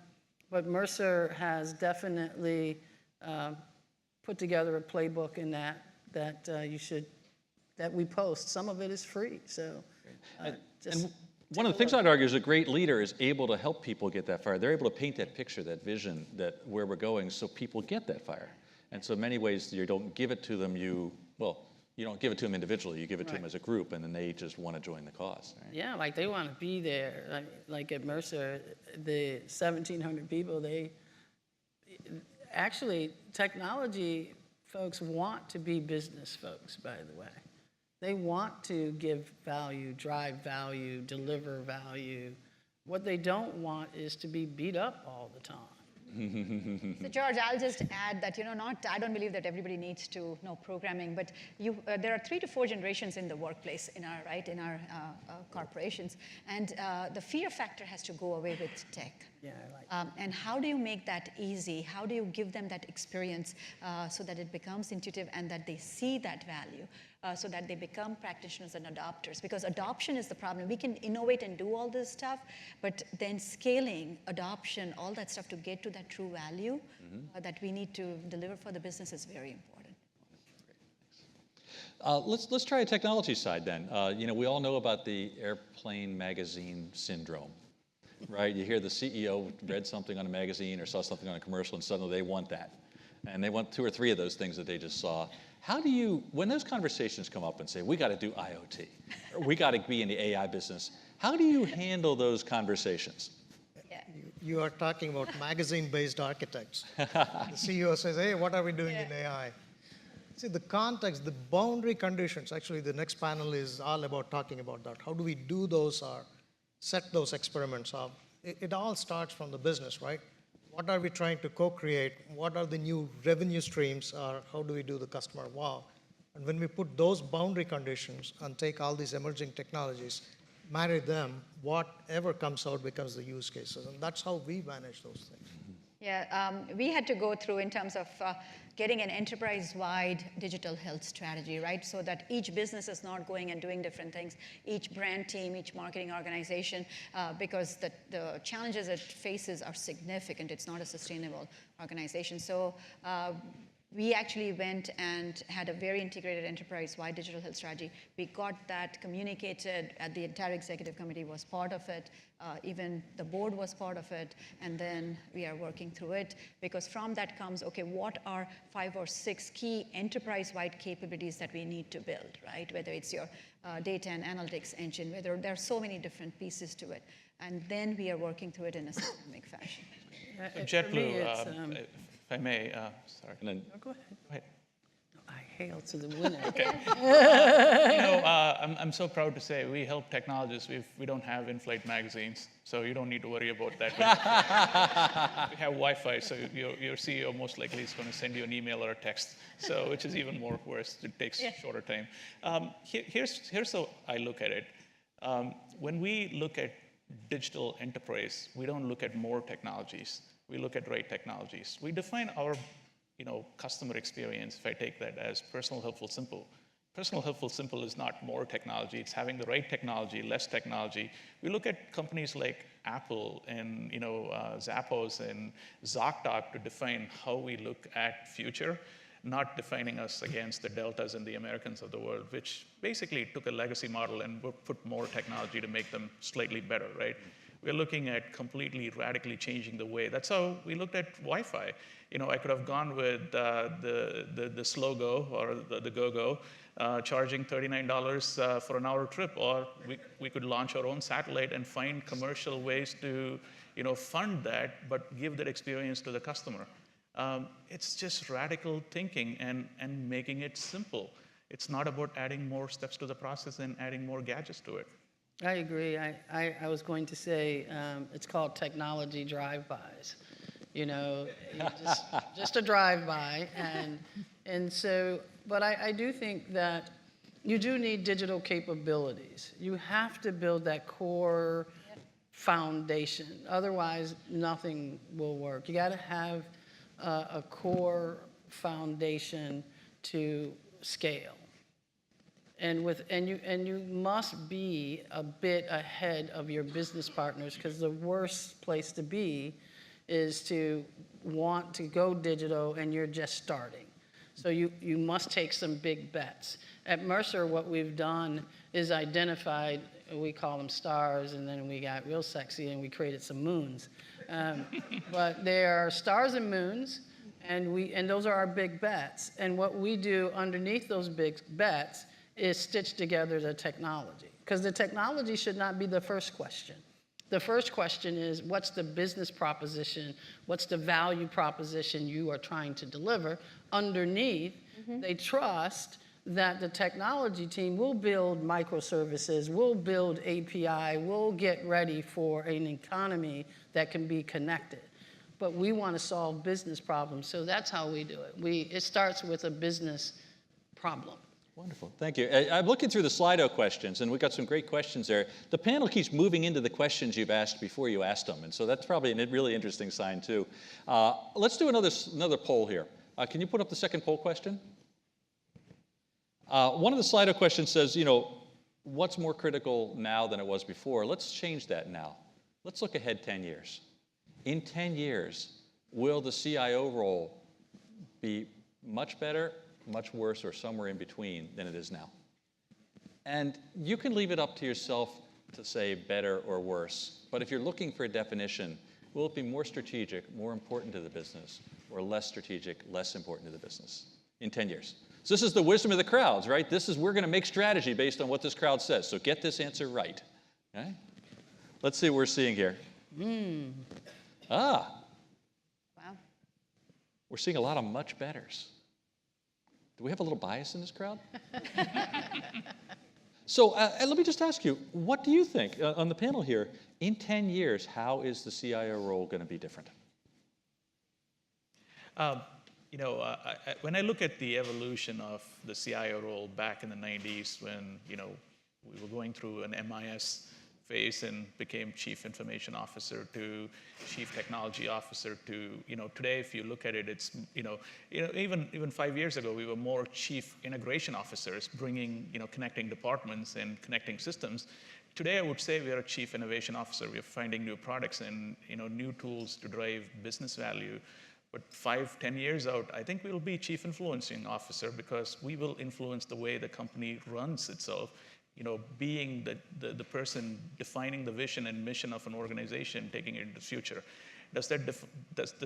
S4: but Mercer has definitely put together a playbook in that we post. Some of it is free, so just.
S2: And one of the things I'd argue is a great leader is able to help people get that fire. They're able to paint that picture, that vision, that where we're going, so people get that fire. And so in many ways, you don't give it to them, you don't give it to them individually, you give it to them as a group, and then they just want to join the cause. Right?
S4: Yeah, like they want to be there. Like at Mercer, the 1,700 people, actually, technology folks want to be business folks, by the way. They want to give value, drive value, deliver value. What they don't want is to be beat up all the time.
S3: So George, I'll just add that, I don't believe that everybody needs to know programming, but there are 3 to 4 generations in the workplace in our corporations, and the fear factor has to go away with tech.
S4: Yeah, I like that.
S3: And how do you make that easy? How do you give them that experience so that it becomes intuitive and that they see that value? So that they become practitioners and adopters. Because adoption is the problem. We can innovate and do all this stuff, but then scaling, adoption, all that stuff to get to that true value that we need to deliver for the business is very important.
S2: Let's try a technology side then. We all know about the airplane magazine syndrome, right? You hear the CEO read something on a magazine or saw something on a commercial, and suddenly they want that. And they want 2 or 3 of those things that they just saw. How do you, when those conversations come up and say, we got to do IoT, or we got to be in the AI business, how do you handle those conversations?
S3: Yeah.
S5: You are talking about magazine-based architects. The CEO says, hey, what are we doing in AI? See, the context, the boundary conditions, actually the next panel is all about talking about that. How do we do those or set those experiments up? It all starts from the business, right? What are we trying to co-create? What are the new revenue streams? Or how do we do the customer wow? And when we put those boundary conditions and take all these emerging technologies, marry them, whatever comes out becomes the use cases. And that's how we manage those things.
S3: Yeah, we had to go through in terms of getting an enterprise-wide digital health strategy, right? So that each business is not going and doing different things, each brand team, each marketing organization, because the challenges it faces are significant. It's not a sustainable organization. So we actually went and had a very integrated enterprise-wide digital health strategy. We got that communicated, the entire executive committee was part of it, even the board was part of it, and then we are working through it, because from that comes, okay, what are 5 or 6 key enterprise-wide capabilities that we need to build, right? Whether it's your data and analytics engine, whether there are so many different pieces to it. And then we are working through it in a systemic fashion.
S6: JetBlue, if I may, sorry.
S2: And then,
S4: Go ahead.
S6: Go ahead.
S4: I hail to the winner.
S6: I'm so proud to say we help technologists. We don't have in-flight magazines, so you don't need to worry about that. We have Wi-Fi, so your CEO most likely is going to send you an email or a text, so which is even more worse. It takes shorter time. Here's how I look at it. When we look at digital enterprise, we don't look at more technologies. We look at right technologies. We define our customer experience, if I take that as personal, helpful, simple. Personal, helpful, simple is not more technology. It's having the right technology, less technology. We look at companies like Apple and Zappos and ZocDoc to define how we look at future, not defining us against the Deltas and the Americans of the world, which basically took a legacy model and put more technology to make them slightly better, right? We're looking at completely, radically changing the way. That's how we looked at Wi-Fi. I could have gone with the slow go or the go-go, charging $39 for an hour trip, or we could launch our own satellite and find commercial ways to fund that, but give that experience to the customer. It's just radical thinking and making it simple. It's not about adding more steps to the process and adding more gadgets to it.
S4: I agree. I was going to say it's called technology drive-bys. Just a drive-by, and so. But I do think that you do need digital capabilities. You have to build that core foundation. Otherwise, nothing will work. You got to have a core foundation to scale. And you must be a bit ahead of your business partners, because the worst place to be is to want to go digital and you're just starting. So you must take some big bets. At Mercer, what we've done is identified, we call them stars, and then we got real sexy and we created some moons. But they are stars and moons, and those are our big bets. And what we do underneath those big bets is stitch together the technology. Because the technology should not be the first question. The first question is, what's the business proposition? What's the value proposition you are trying to deliver? Underneath, they trust that the technology team will build microservices, will build API, will get ready for an economy that can be connected. But we want to solve business problems, so that's how we do it. It starts with a business problem.
S2: Wonderful, thank you. I'm looking through the Slido questions, and we've got some great questions there. The panel keeps moving into the questions you've asked before you asked them, and so that's probably a really interesting sign too. Let's do another poll here. Can you put up the second poll question? One of the Slido questions says, what's more critical now than it was before? Let's change that now. Let's look ahead 10 years. In 10 years, will the CIO role be much better, much worse, or somewhere in between than it is now? And you can leave it up to yourself to say better or worse, but if you're looking for a definition, will it be more strategic, more important to the business, or less strategic, less important to the business in 10 years? So this is the wisdom of the crowds, right? We're going to make strategy based on what this crowd says, so get this answer right. Okay? Let's see what we're seeing here.
S3: Wow.
S2: We're seeing a lot of much betters. Do we have a little bias in this crowd? So let me just ask you, what do you think on the panel here, in 10 years, how is the CIO role going to be different?
S6: When I look at the evolution of the CIO role back in the 90s when, we were going through an MIS phase and became Chief Information Officer to Chief Technology Officer to, today if you look at it, it's, even 5 years ago, we were more Chief Integration Officers, bringing, connecting departments and connecting systems. Today, I would say we are a Chief Innovation Officer. We are finding new products and, new tools to drive business value. But 5-10 years out, I think we'll be Chief Influencing Officer, because we will influence the way the company runs itself. Being the person defining the vision and mission of an organization, taking it into the future. Does that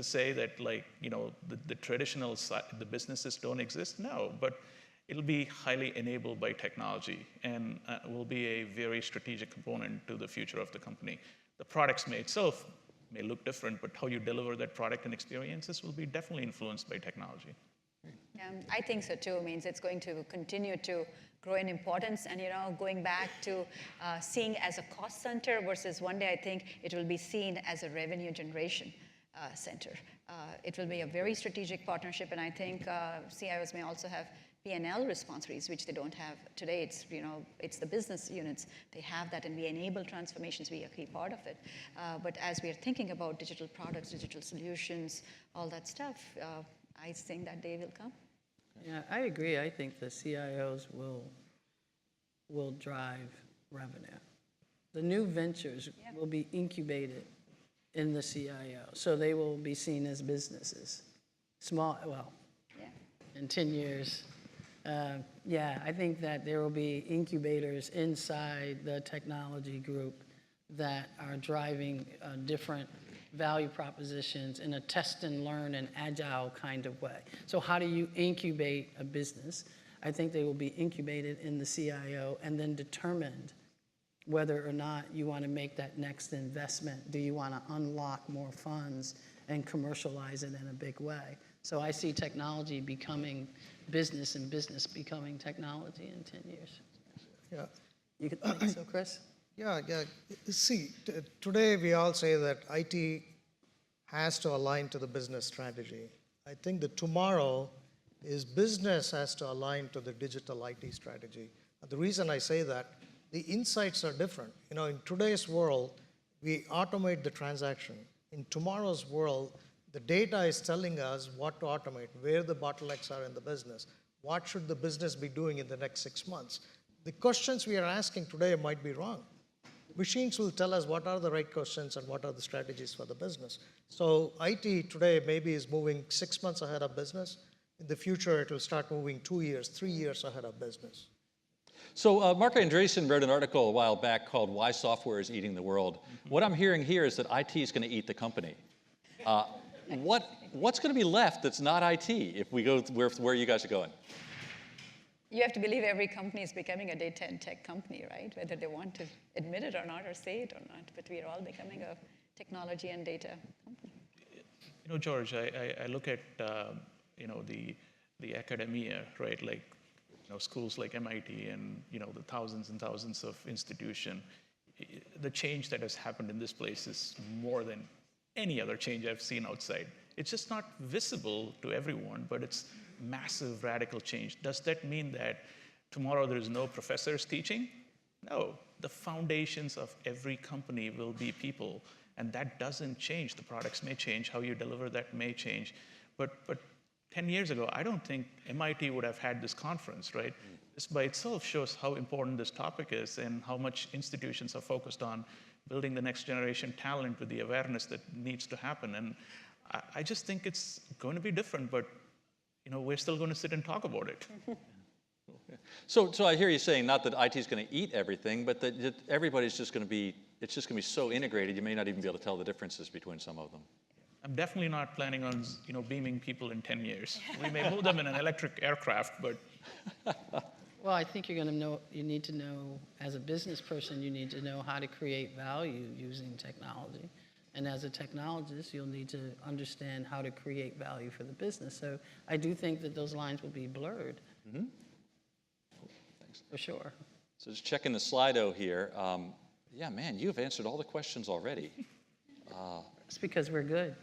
S6: say that, the traditional side, the businesses don't exist? No, but it'll be highly enabled by technology and will be a very strategic component to the future of the company. The products itself may look different, but how you deliver that product and experiences will be definitely influenced by technology.
S3: I think so too. It means it's going to continue to grow in importance, and going back to seeing as a cost center versus one day I think it will be seen as a revenue generation center. It will be a very strategic partnership, and I think CIOs may also have P&L responsibilities, which they don't have today. It's it's the business units. They have that, and we enable transformations. We are a key part of it. But as we are thinking about digital products, digital solutions, all that stuff, I think that day will come.
S4: Yeah, I agree. I think the CIOs will drive revenue. The new ventures will be incubated in the CIO, so they will be seen as businesses. In 10 years. I think that there will be incubators inside the technology group that are driving different value propositions in a test and learn and agile kind of way. So how do you incubate a business? I think they will be incubated in the CIO and then determined whether or not you want to make that next investment. Do you want to unlock more funds and commercialize it in a big way? So I see technology becoming business and business becoming technology in 10 years.
S5: Yeah.
S4: You could think so, Kris?
S5: Yeah. See, today we all say that IT has to align to the business strategy. I think that tomorrow is business has to align to the digital IT strategy. The reason I say that, the insights are different. In today's world, we automate the transaction. In tomorrow's world, The data is telling us what to automate, where the bottlenecks are in the business, what should the business be doing in the next 6 months. The questions we are asking today might be wrong. Machines will tell us what are the right questions and what are the strategies for the business. So IT today maybe is moving 6 months ahead of business. In the future, it will start moving 2 years, 3 years ahead of business.
S2: So Mark Andreessen wrote an article a while back called Why Software is Eating the World. What I'm hearing here is that IT is going to eat the company. What's going to be left that's not IT if we go where you guys are going?
S3: You have to believe every company is becoming a data and tech company, right? Whether they want to admit it or not, or say it or not. But we are all becoming a technology and data company.
S6: You know, George, I look at you know, the academia, right? Like, you know, schools like MIT and, you know, the thousands and thousands of institutions. The change that has happened in this place is more than any other change I've seen outside. It's just not visible to everyone, but it's massive radical change. Does that mean that tomorrow there is no professors teaching? No. The foundations of every company will be people, and that doesn't change. The products may change, how you deliver that may change, but 10 years ago, I don't think MIT would have had this conference, right? This by itself shows how important this topic is and how much institutions are focused on building the next generation talent with the awareness that needs to happen. And I just think it's going to be different, but you know, we're still going to sit and talk about it.
S2: So I hear you saying not that IT is going to eat everything, but that everybody's just going to be, it's just going to be so integrated, you may not even be able to tell the differences between some of them.
S6: I'm definitely not planning on, you know, beaming people in 10 years. We may move them in an electric aircraft, but.
S4: Well, I think you're going to know, you need to know, as a business person, you need to know how to create value using technology. And as a technologist, you'll need to understand how to create value for the business. So I do think that those lines will be blurred.
S2: Mm-hmm. Thanks.
S4: For sure.
S2: So just checking the Slido here. Yeah, man, you've answered all the questions already.
S4: It's because we're good.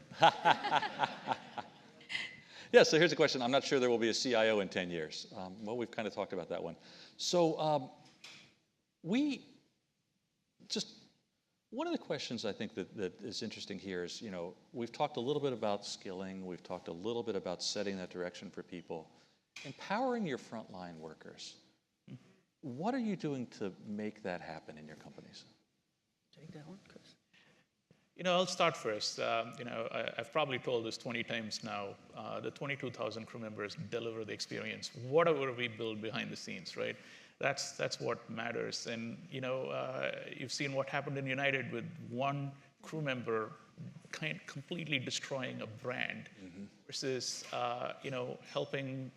S2: Yeah, so here's a question. I'm not sure there will be a CIO in 10 years. Well, we've kind of talked about that one. So one of the questions I think that is interesting here is, you know, we've talked a little bit about skilling. We've talked a little bit about setting that direction for people. Empowering your frontline workers. What are you doing to make that happen in your companies?
S4: Take that one, Kris.
S6: You know, I'll start first. You know, I've probably told this 20 times now. The 22,000 crew members deliver the experience, whatever we build behind the scenes, right? That's what matters. And you know, you've seen what happened in United with one crew member completely destroying a brand, versus you know, helping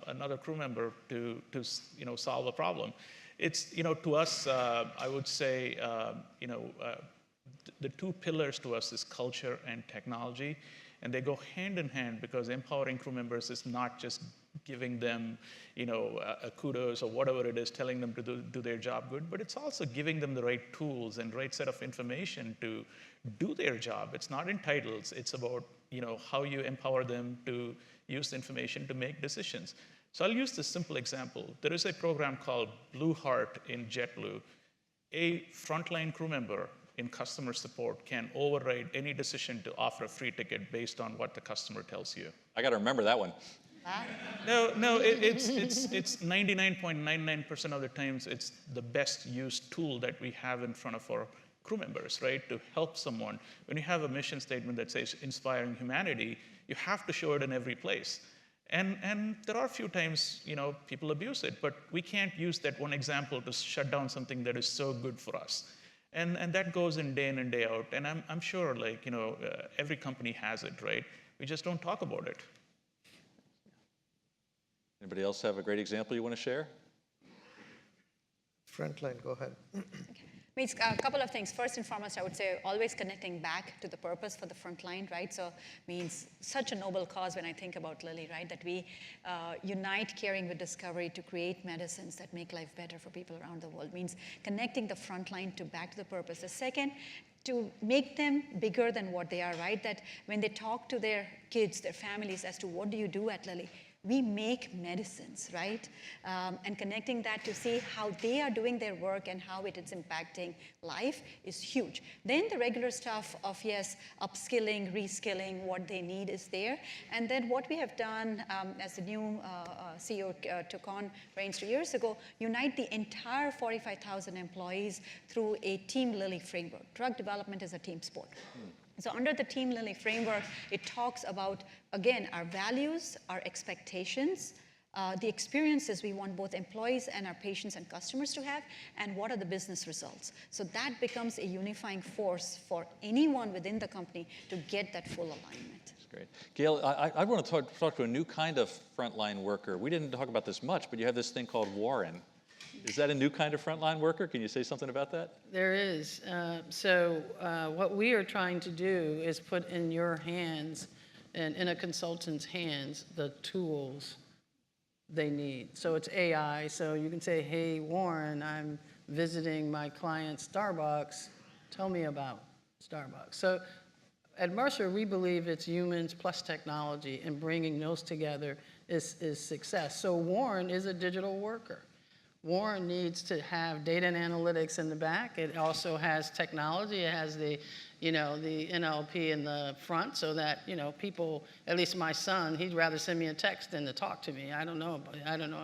S6: another crew member to you know, solve a problem. It's, you know, to us, I would say, you know. The two pillars to us is culture and technology, and they go hand in hand, because empowering crew members is not just giving them, you know, a kudos or whatever it is, telling them to do their job good, but it's also giving them the right tools and right set of information to do their job. It's not in titles. It's about, you know, how you empower them to use the information to make decisions. So I'll use this simple example. There is a program called Blue Heart in JetBlue. A frontline crew member in customer support can override any decision to offer a free ticket based on what the customer tells you.
S2: I got to remember that one.
S6: No, it's 99.99% of the times it's the best used tool that we have in front of our crew members, right? To help someone. When you have a mission statement that says inspiring humanity, you have to show it in every place. And there are a few times, you know, people abuse it, but we can't use that one example to shut down something that is so good for us. And that goes in and day out. And I'm sure, like, you know, every company has it, right? We just don't talk about it.
S2: Anybody else have a great example you want to share?
S5: Frontline, go ahead.
S3: Means a couple of things. First and foremost, I would say always connecting back to the purpose for the front line, right? So means such a noble cause when I think about Lilly, right? That we unite caring with discovery to create medicines that make life better for people around the world. Means connecting the front line to back to the purpose. The second, to make them bigger than what they are, right? That when they talk to their kids, their families as to what do you do at Lilly, we make medicines, right? And connecting that to see how they are doing their work and how it is impacting life is huge. Then the regular stuff of, yes, upskilling, reskilling, what they need is there. And then what we have done as the new CEO took on reins 2 years ago, unite the entire 45,000 employees through a Team Lilly framework. Drug development is a team sport. So under the Team Lilly framework, it talks about, again, our values, our expectations, the experiences we want both employees and our patients and customers to have, and what are the business results. So that becomes a unifying force for anyone within the company to get that full alignment.
S2: That's great. Gail, I want to talk to a new kind of frontline worker. We didn't talk about this much, but you have this thing called Warren. Is that a new kind of frontline worker? Can you say something about that?
S4: There is. So what we are trying to do is put in your hands and in a consultant's hands the tools they need. So it's AI. So you can say, hey, Warren, I'm visiting my client Starbucks. Tell me about Starbucks. So at Mercer, we believe it's humans plus technology, and bringing those together is success. So Warren is a digital worker. Warren needs to have data and analytics in the back. It also has technology. It has the NLP in the front, so that people, at least my son, he'd rather send me a text than to talk to me. I don't know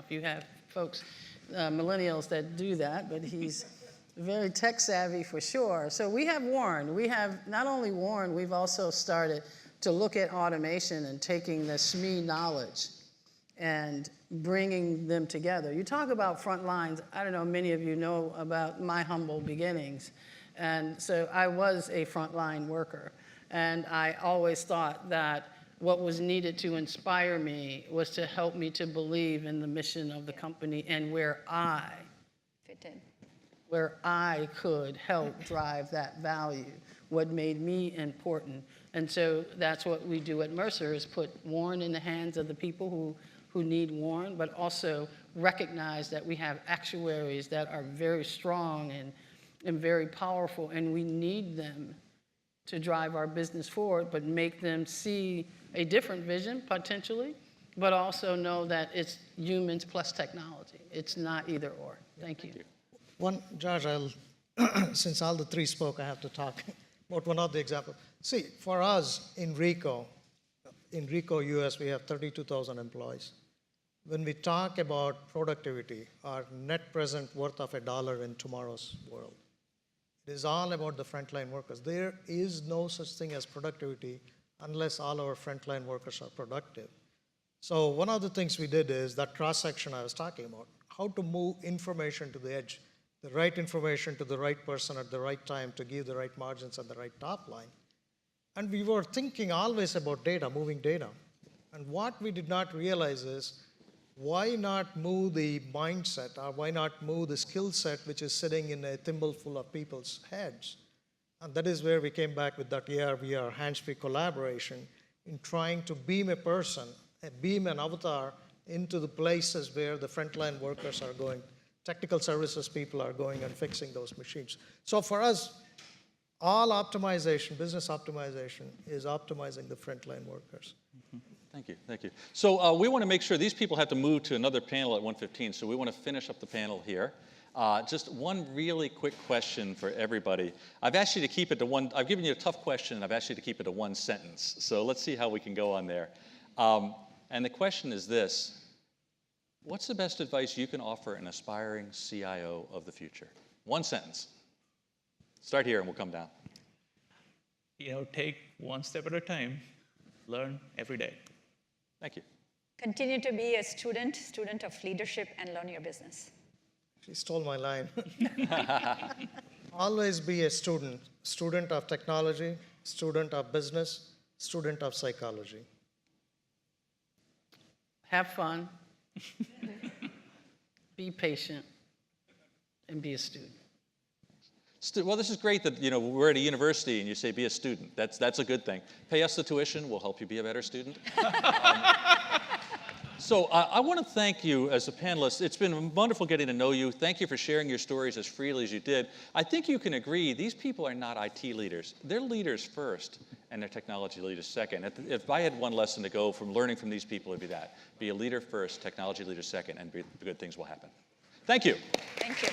S4: if you have folks, millennials that do that, but he's very tech savvy for sure. So we have Warren. We have not only Warren, we've also started to look at automation and taking the SME knowledge and bringing them together. You talk about front lines. I don't know, many of you know about my humble beginnings. And so I was a frontline worker. And I always thought that what was needed to inspire me was to help me to believe in the mission of the company and where I could help drive that value, what made me important. And so that's what we do at Mercer, is put Warren in the hands of the people who need Warren, but also recognize that we have actuaries that are very strong and very powerful, and we need them to drive our business forward, but make them see a different vision, potentially, but also know that it's humans plus technology. It's not either or. Thank you.
S5: Josh, since all the three spoke, I have to talk about one of the examples. See, for us in Ricoh, US, we have 32,000 employees. When we talk about productivity, our net present worth of $1 in tomorrow's world, it is all about the frontline workers. There is no such thing as productivity unless all our frontline workers are productive. So one of the things we did is that cross-section I was talking about, how to move information to the edge, the right information to the right person at the right time to give the right margins and the right top line. And we were thinking always about data, moving data. And what we did not realize is, why not move the mindset, or why not move the skill set which is sitting in a thimble full of people's heads? And that is where we came back with that AR/VR hands-free collaboration in trying to beam a person, beam an avatar into the places where the frontline workers are going, technical services people are going and fixing those machines. So for us, all optimization, business optimization, is optimizing the frontline workers.
S2: Mm-hmm. Thank you. So we want to make sure these people have to move to another panel at 1:15, so we want to finish up the panel here. Just one really quick question for everybody. I've asked you to keep it to one, I've given you a tough question, and I've asked you to keep it to one sentence. So let's see how we can go on there. And the question is this: what's the best advice you can offer an aspiring CIO of the future? One sentence. Start here and we'll come down.
S6: Take one step at a time, learn every day.
S2: Thank you.
S3: Continue to be a student of leadership, and learn your business.
S5: She stole my line. Always be a student of technology, student of business, student of psychology.
S4: Have fun, be patient, and be a student.
S2: Well, this is great that we're at a university and you say be a student. That's a good thing. Pay us the tuition, we'll help you be a better student. So I want to thank you as a panelist. It's been wonderful getting to know you. Thank you for sharing your stories as freely as you did. I think you can agree these people are not IT leaders. They're leaders first. and their technology leaders second. If I had one lesson to go from learning from these people, it'd be that. Be a leader first, technology leader second, and good things will happen. Thank you.
S3: Thank you.